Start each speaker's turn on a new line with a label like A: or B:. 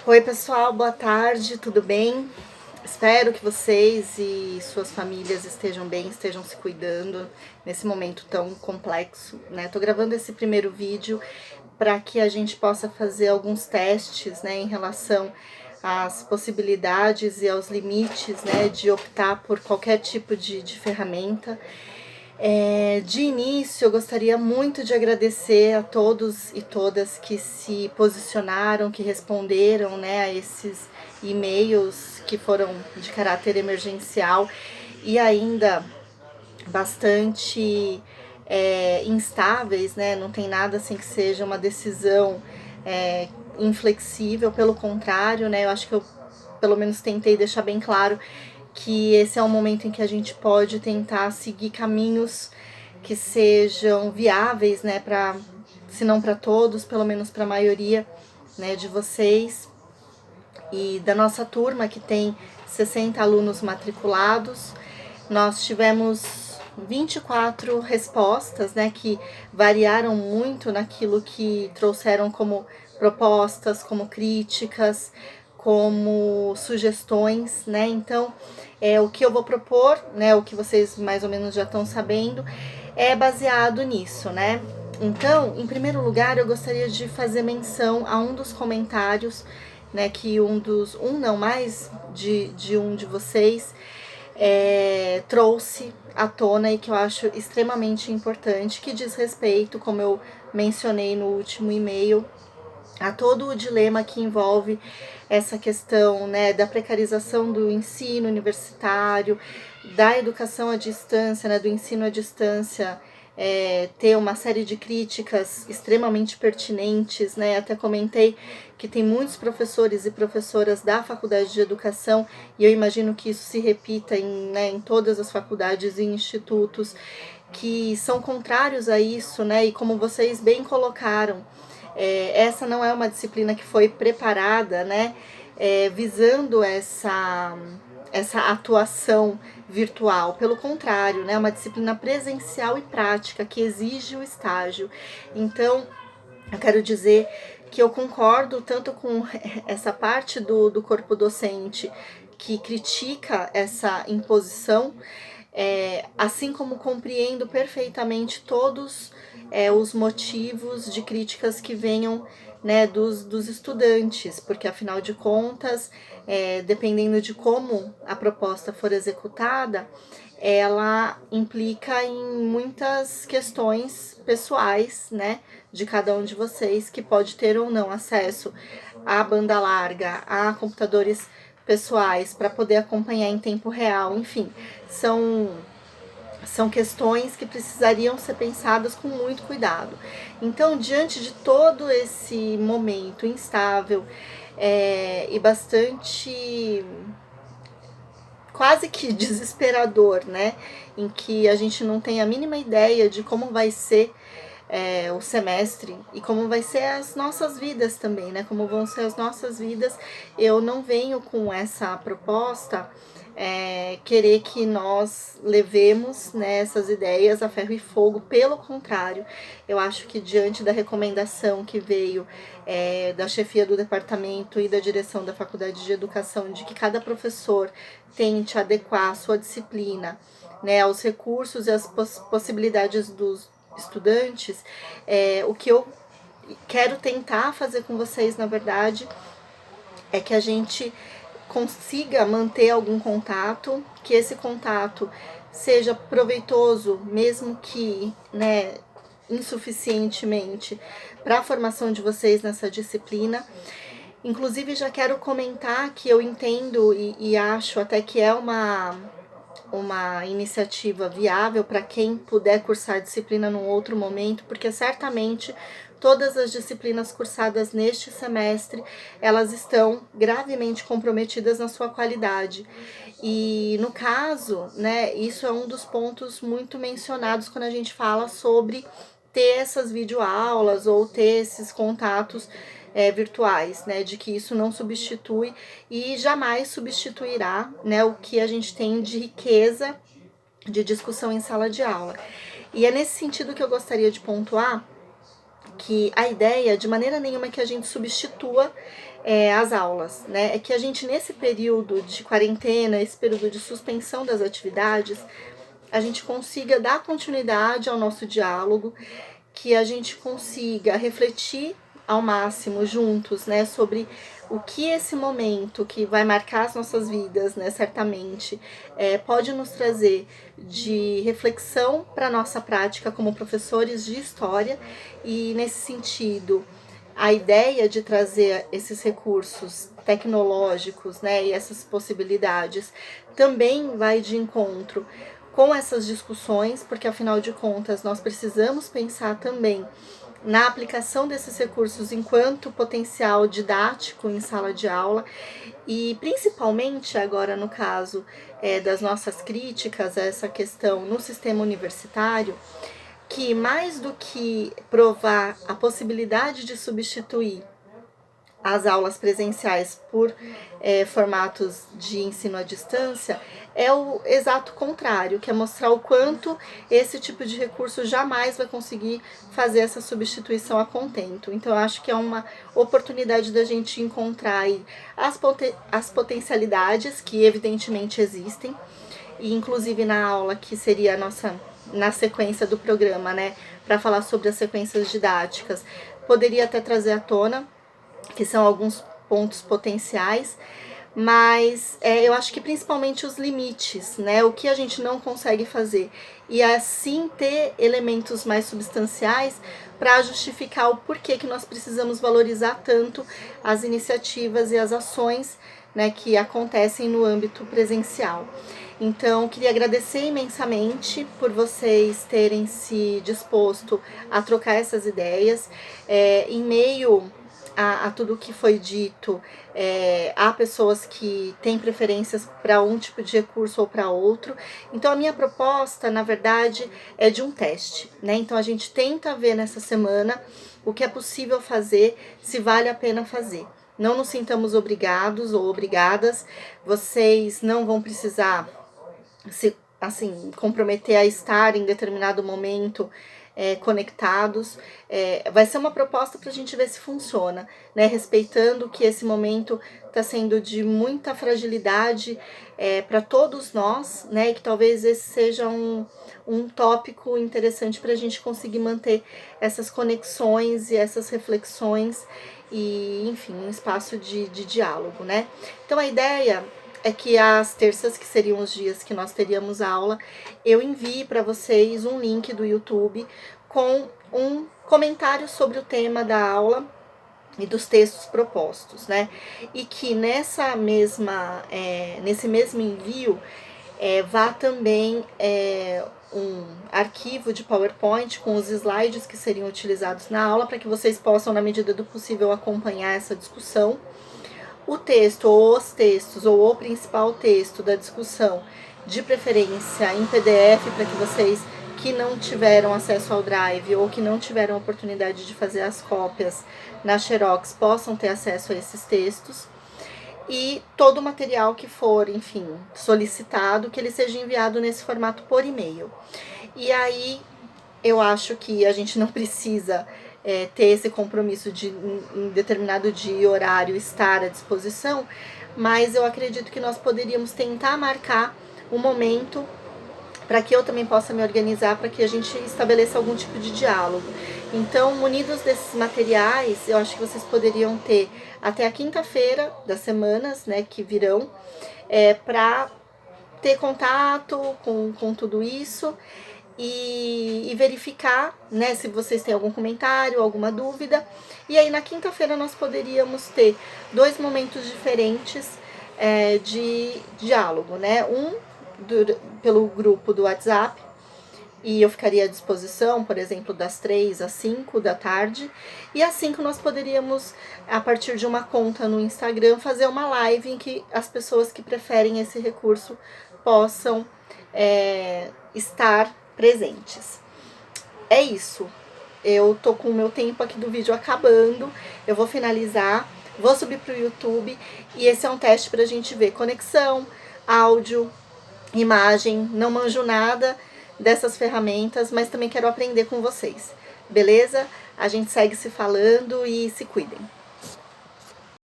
A: Oi, pessoal, boa tarde, tudo bem? Espero que vocês e suas famílias estejam bem, estejam se cuidando nesse momento tão complexo, né? Tô gravando esse primeiro vídeo para que a gente possa fazer alguns testes, né, em relação às possibilidades e aos limites, né, de optar por qualquer tipo de ferramenta. De início, eu gostaria muito de agradecer a todos e todas que se posicionaram, que responderam, né, a esses e-mails que foram de caráter emergencial e ainda bastante instáveis, né? Não tem nada assim que seja uma decisão inflexível, pelo contrário, né? Eu acho que eu pelo menos tentei deixar bem claro que esse é um momento em que a gente pode tentar seguir caminhos que sejam viáveis, né, para, se não para todos, pelo menos para a maioria, né, de vocês e da nossa turma, que tem 60 alunos matriculados. Nós tivemos 24 respostas, né, que variaram muito naquilo que trouxeram como propostas, como críticas, como sugestões, né? Então, o que eu vou propor, né, o que vocês mais ou menos já estão sabendo, é baseado nisso, né? Então, em primeiro lugar, eu gostaria de fazer menção a um dos comentários, né, que mais de um de vocês trouxe à tona e que eu acho extremamente importante, que diz respeito, como eu mencionei no último e-mail, a todo o dilema que envolve essa questão, né, da precarização do ensino universitário, da educação à distância, né, do ensino à distância, ter uma série de críticas extremamente pertinentes, né? Até comentei que tem muitos professores e professoras da faculdade de educação, e eu imagino que isso se repita em todas as faculdades e institutos, que são contrários a isso, né? E como vocês bem colocaram, essa não é uma disciplina que foi preparada, né, visando essa atuação virtual. Pelo contrário, né, é uma disciplina presencial e prática que exige o estágio. Então, eu quero dizer que eu concordo tanto com essa parte do corpo docente que critica essa imposição, assim como compreendo perfeitamente todos os motivos de críticas que venham, né, dos estudantes, porque afinal de contas, dependendo de como a proposta for executada, ela implica em muitas questões pessoais, né, de cada um de vocês, que pode ter ou não acesso à banda larga, a computadores pessoais para poder acompanhar em tempo real, enfim, são questões que precisariam ser pensadas com muito cuidado. Então, diante de todo esse momento instável e bastante quase que desesperador, né, em que a gente não tem a mínima ideia de como vai ser o semestre e como vai ser as nossas vidas também, né? Como vão ser as nossas vidas. Eu não venho com essa proposta querer que nós levemos, né, essas ideias a ferro e fogo. Pelo contrário, eu acho que diante da recomendação que veio da chefia do departamento e da direção da faculdade de educação, de que cada professor tente adequar a sua disciplina, né, aos recursos e às possibilidades dos estudantes, o que eu quero tentar fazer com vocês, na verdade, é que a gente consiga manter algum contato, que esse contato seja proveitoso, mesmo que, né, insuficientemente, para a formação de vocês nessa disciplina. Inclusive, já quero comentar que eu entendo e acho até que é uma iniciativa viável para quem puder cursar a disciplina num outro momento, porque certamente todas as disciplinas cursadas neste semestre, elas estão gravemente comprometidas na sua qualidade. E no caso, né, isso é um dos pontos muito mencionados quando a gente fala sobre ter essas videoaulas ou ter esses contatos virtuais, né, de que isso não substitui e jamais substituirá, né, o que a gente tem de riqueza de discussão em sala de aula. E é nesse sentido que eu gostaria de pontuar que a ideia, de maneira nenhuma, é que a gente substitua as aulas, né? É que a gente, nesse período de quarentena, esse período de suspensão das atividades, a gente consiga dar continuidade ao nosso diálogo, que a gente consiga refletir ao máximo juntos, né, sobre o que esse momento que vai marcar as nossas vidas, né, certamente, pode nos trazer de reflexão para a nossa prática como professores de história. E nesse sentido, a ideia de trazer esses recursos tecnológicos, né, e essas possibilidades também vai de encontro com essas discussões, porque afinal de contas nós precisamos pensar também na aplicação desses recursos enquanto potencial didático em sala de aula, e principalmente agora no caso das nossas críticas a essa questão no sistema universitário, que mais do que provar a possibilidade de substituir as aulas presenciais por formatos de ensino à distância, é o exato contrário, que é mostrar o quanto esse tipo de recurso jamais vai conseguir fazer essa substituição a contento. Então, eu acho que é uma oportunidade da gente encontrar aí as potencialidades que evidentemente existem, e inclusive na aula que seria a nossa, na sequência do programa, né, para falar sobre as sequências didáticas, poderia até trazer à tona que são alguns pontos potenciais, mas eu acho que principalmente os limites, né? O que a gente não consegue fazer, e assim ter elementos mais substanciais para justificar o porquê que nós precisamos valorizar tanto as iniciativas e as ações, né, que acontecem no âmbito presencial. Então, queria agradecer imensamente por vocês terem se disposto a trocar essas ideias. Em meio a tudo que foi dito, há pessoas que têm preferências para um tipo de recurso ou para outro. Então, a minha proposta, na verdade, é de um teste, né? Então, a gente tenta ver nessa semana o que é possível fazer, se vale a pena fazer. Não nos sintamos obrigados ou obrigadas, vocês não vão precisar se assim comprometer a estar em determinado momento conectados. Vai ser uma proposta para a gente ver se funciona, né? Respeitando que esse momento está sendo de muita fragilidade para todos nós, né? E que talvez esse seja um tópico interessante para a gente conseguir manter essas conexões e essas reflexões e, enfim, um espaço de diálogo, né? Então, a ideia é que às terças, que seriam os dias que nós teríamos aula, eu envie para vocês um link do YouTube com um comentário sobre o tema da aula e dos textos propostos, né? E que nesse mesmo envio vá também um arquivo de PowerPoint com os slides que seriam utilizados na aula, para que vocês possam, na medida do possível, acompanhar essa discussão. O texto, ou os textos, ou o principal texto da discussão, de preferência em PDF, para que vocês que não tiveram acesso ao Drive ou que não tiveram oportunidade de fazer as cópias na Xerox possam ter acesso a esses textos. E todo o material que for, enfim, solicitado, que ele seja enviado nesse formato por e-mail. E aí, eu acho que a gente não precisa ter esse compromisso de em determinado dia e horário estar à disposição, mas eu acredito que nós poderíamos tentar marcar um momento para que eu também possa me organizar, para que a gente estabeleça algum tipo de diálogo. Então, munidos desses materiais, eu acho que vocês poderiam ter até a quinta-feira das semanas, né, que virão, para ter contato com tudo isso e verificar, né, se vocês têm algum comentário, alguma dúvida. E aí na quinta-feira nós poderíamos ter 2 momentos diferentes de diálogo, né? Pelo grupo do WhatsApp, e eu ficaria à disposição, por exemplo, das 3 às 5 da tarde, e às 5 nós poderíamos, a partir de uma conta no Instagram, fazer uma live em que as pessoas que preferem esse recurso possam estar presentes. É isso. Eu tô com o meu tempo aqui do vídeo acabando. Eu vou finalizar, vou subir pro YouTube, e esse é um teste pra gente ver conexão, áudio, imagem. Não manjo nada dessas ferramentas, mas também quero aprender com vocês. Beleza? A gente segue se falando e se cuidem.